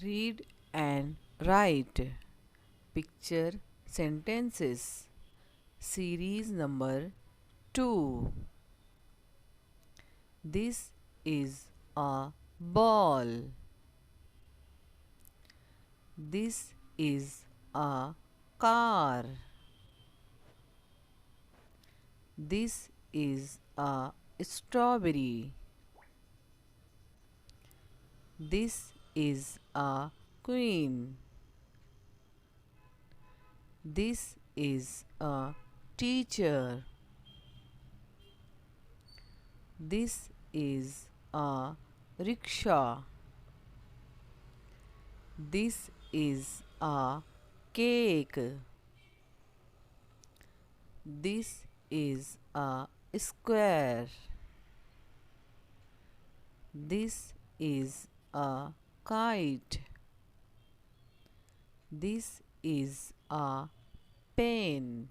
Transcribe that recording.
Read and write. Picture sentences. Series number 2. This is a ball. This is a car. This is a strawberry. This is a queen. This is a teacher. This is a rickshaw. This is a cake. This is a square. This is a kite. This is a pen.